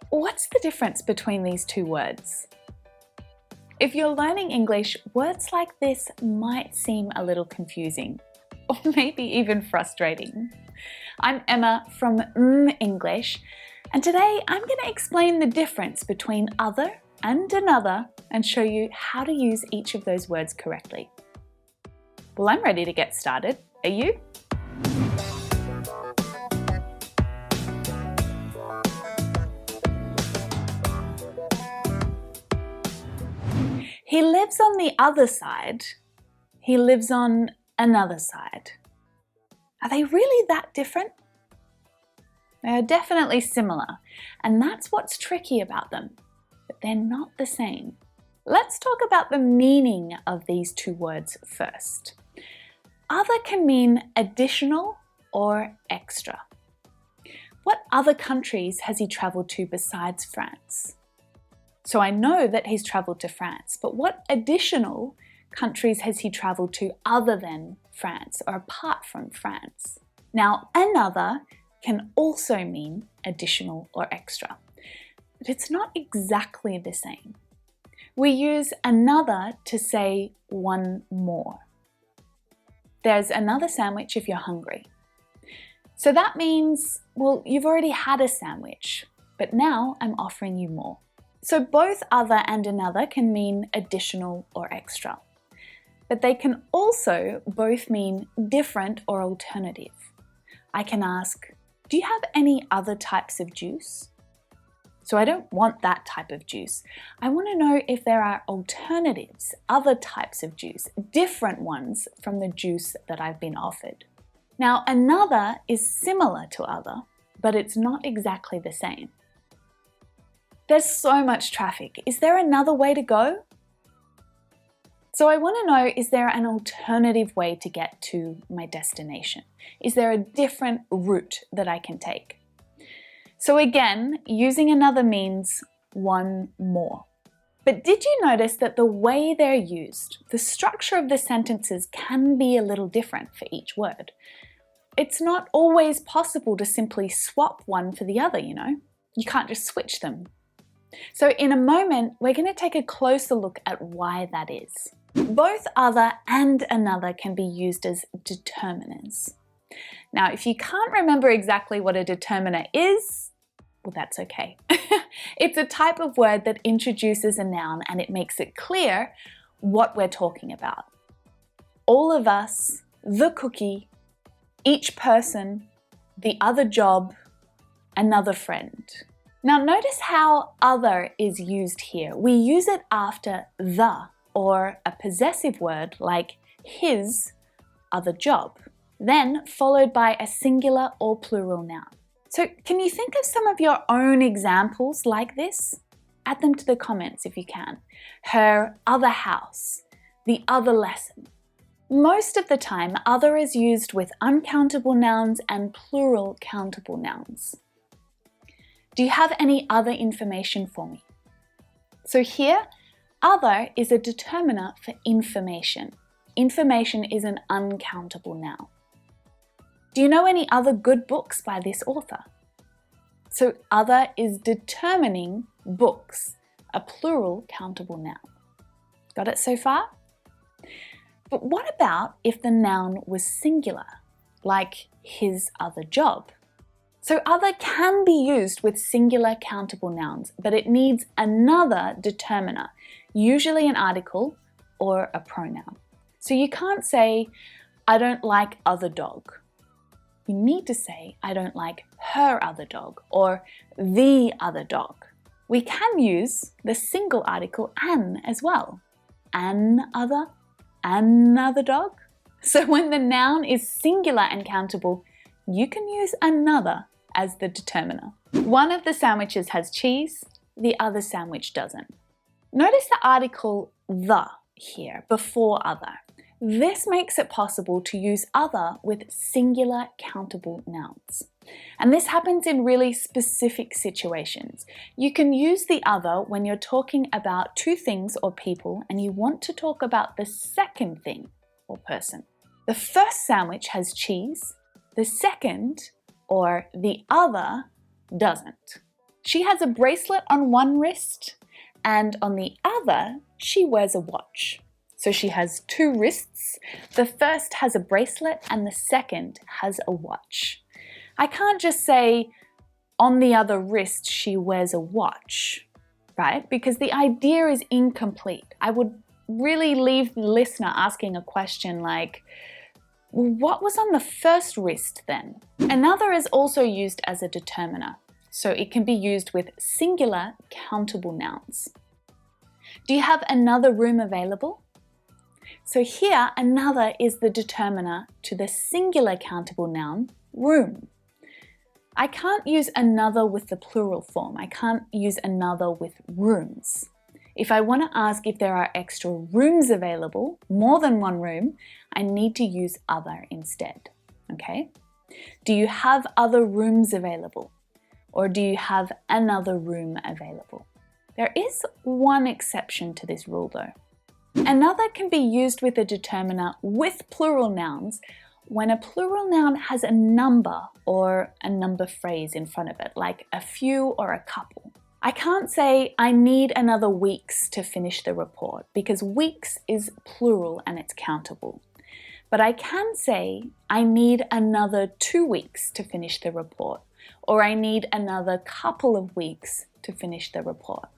What's the difference between these two words? If you're learning English, words like this might seem a little confusing, or maybe even frustrating. I'm Emma from mmmEnglish, and today I'm going to explain the difference between other and another and show you how to use each of those words correctly. Well, I'm ready to get started. Are you? He lives on the other side. He lives on another side. Are they really that different? They are definitely similar, and that's what's tricky about them, but they're not the same. Let's talk about the meaning of these two words first. Other can mean additional or extra. What other countries has he traveled to besides France? So I know that he's traveled to France, but what additional countries has he traveled to other than France or apart from France? Now, another can also mean additional or extra, but it's not exactly the same. We use another to say one more. There's another sandwich if you're hungry. So that means, well, you've already had a sandwich, but now I'm offering you more. So both other and another can mean additional or extra, but they can also both mean different or alternative. I can ask, do you have any other types of juice? So I don't want that type of juice. I want to know if there are alternatives, other types of juice, different ones from the juice that I've been offered. Now, another is similar to other, but it's not exactly the same. There's so much traffic. Is there another way to go? So I want to know, is there an alternative way to get to my destination? Is there a different route that I can take? So again, using another means one more. But did you notice that the way they're used, the structure of the sentences can be a little different for each word? It's not always possible to simply swap one for the other, you know? You can't just switch them. So in a moment, we're going to take a closer look at why that is. Both other and another can be used as determiners. Now, if you can't remember exactly what a determiner is, well, that's okay. It's a type of word that introduces a noun and it makes it clear what we're talking about. All of us, the cookie, each person, the other job, another friend. Now notice how other is used here. We use it after the or a possessive word like his other job, then followed by a singular or plural noun. So can you think of some of your own examples like this? Add them to the comments if you can. Her other house, the other lesson. Most of the time, other is used with uncountable nouns and plural countable nouns. Do you have any other information for me? So here, other is a determiner for information. Information is an uncountable noun. Do you know any other good books by this author? So other is determining books, a plural countable noun. Got it so far? But what about if the noun was singular, like his other job? So other can be used with singular countable nouns, but it needs another determiner, usually an article or a pronoun. So you can't say, I don't like other dog. You need to say, I don't like her other dog or the other dog. We can use the single article an as well. An other, another dog. So when the noun is singular and countable, you can use another as the determiner. One of the sandwiches has cheese, the other sandwich doesn't. Notice the article the here before other. This makes it possible to use other with singular countable nouns. And this happens in really specific situations. You can use the other when you're talking about two things or people and you want to talk about the second thing or person. The first sandwich has cheese, the second or the other doesn't. She has a bracelet on one wrist, and on the other, she wears a watch. So she has two wrists. The first has a bracelet and the second has a watch. I can't just say, on the other wrist, she wears a watch, right? Because the idea is incomplete. I would really leave the listener asking a question like, what was on the first wrist then? Another is also used as a determiner, so it can be used with singular countable nouns. Do you have another room available? So here, another is the determiner to the singular countable noun, room. I can't use another with the plural form. I can't use another with rooms. If I want to ask if there are extra rooms available, more than one room, I need to use other instead, okay? Do you have other rooms available? Or do you have another room available? There is one exception to this rule though. Another can be used with a determiner with plural nouns when a plural noun has a number or a number phrase in front of it, like a few or a couple. I can't say, I need another weeks to finish the report, because weeks is plural and it's countable. But I can say, I need another 2 weeks to finish the report, or I need another couple of weeks to finish the report.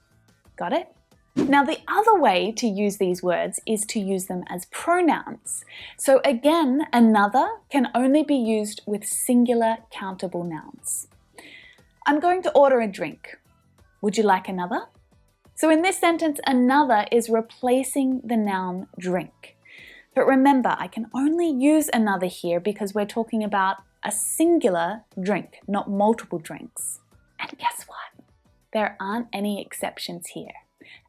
Got it? Now, the other way to use these words is to use them as pronouns. So again, another can only be used with singular countable nouns. I'm going to order a drink. Would you like another? So in this sentence, another is replacing the noun drink. But remember, I can only use another here because we're talking about a singular drink, not multiple drinks. And guess what? There aren't any exceptions here.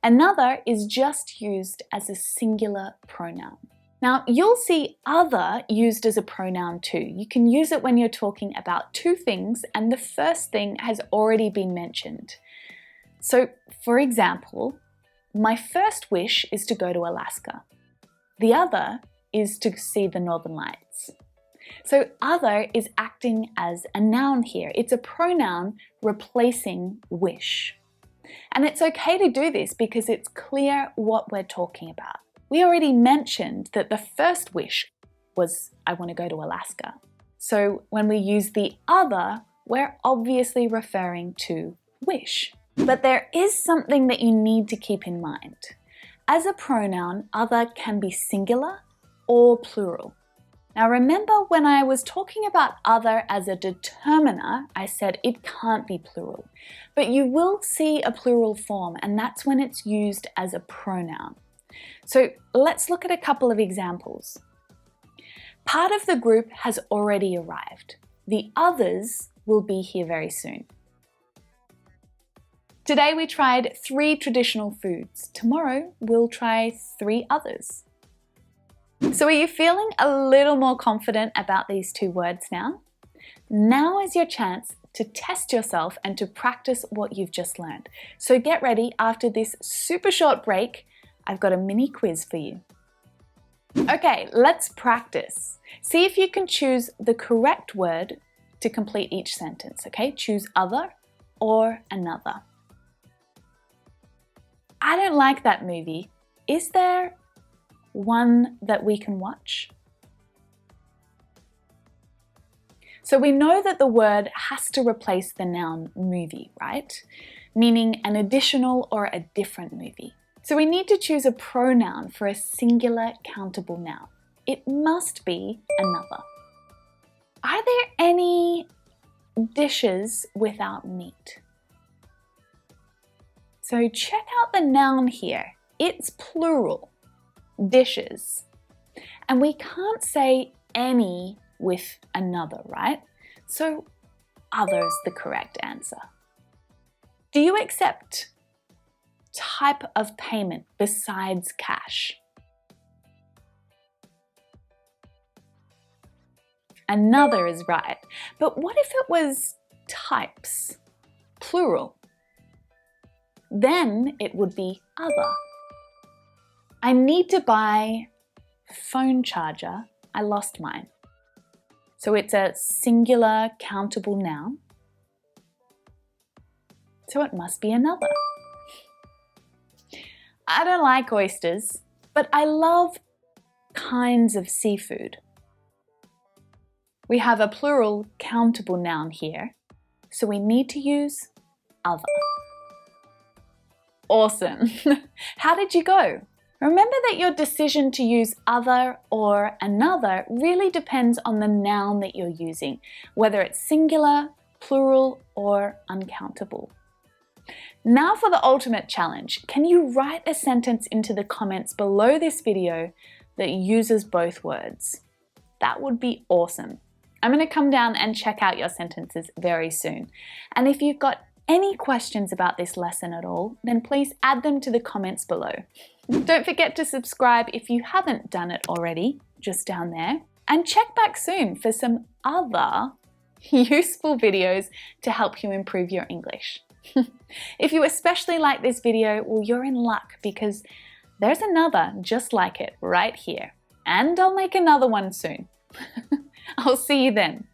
Another is just used as a singular pronoun. Now, you'll see other used as a pronoun too. You can use it when you're talking about two things and the first thing has already been mentioned. So, for example, my first wish is to go to Alaska. The other is to see the Northern Lights. So other is acting as a noun here. It's a pronoun replacing wish. And it's okay to do this because it's clear what we're talking about. We already mentioned that the first wish was, I want to go to Alaska. So when we use the other, we're obviously referring to wish. But there is something that you need to keep in mind. As a pronoun, other can be singular or plural. Now remember when I was talking about other as a determiner, I said it can't be plural. But you will see a plural form, and that's when it's used as a pronoun. So let's look at a couple of examples. Part of the group has already arrived. The others will be here very soon. Today we tried 3 traditional foods. Tomorrow we'll try 3 others. So are you feeling a little more confident about these 2 words now? Now is your chance to test yourself and to practice what you've just learned. So get ready, after this super short break, I've got a mini quiz for you. Okay, let's practice. See if you can choose the correct word to complete each sentence, okay? Choose other or another. I don't like that movie. Is there one that we can watch? So we know that the word has to replace the noun movie, right? Meaning an additional or a different movie. So we need to choose a pronoun for a singular countable noun. It must be another. Are there any dishes without meat? So check out the noun here. It's plural, dishes. And we can't say any with another, right? So other's the correct answer. Do you accept type of payment besides cash? Another is right. But what if it was types, plural? Then it would be other. I need to buy a phone charger. I lost mine. So it's a singular countable noun. so it must be another. I don't like oysters, but I love kinds of seafood. We have a plural countable noun here, so we need to use other. Awesome! How did you go? Remember that your decision to use other or another really depends on the noun that you're using, whether it's singular, plural, or uncountable. Now for the ultimate challenge. Can you write a sentence into the comments below this video that uses both words? That would be awesome. I'm going to come down and check out your sentences very soon. And if you've got any questions about this lesson at all, then please add them to the comments below. Don't forget to subscribe if you haven't done it already, just down there. And check back soon for some other useful videos to help you improve your English. If you especially like this video, well, you're in luck because there's another just like it right here. And I'll make another one soon. I'll see you then.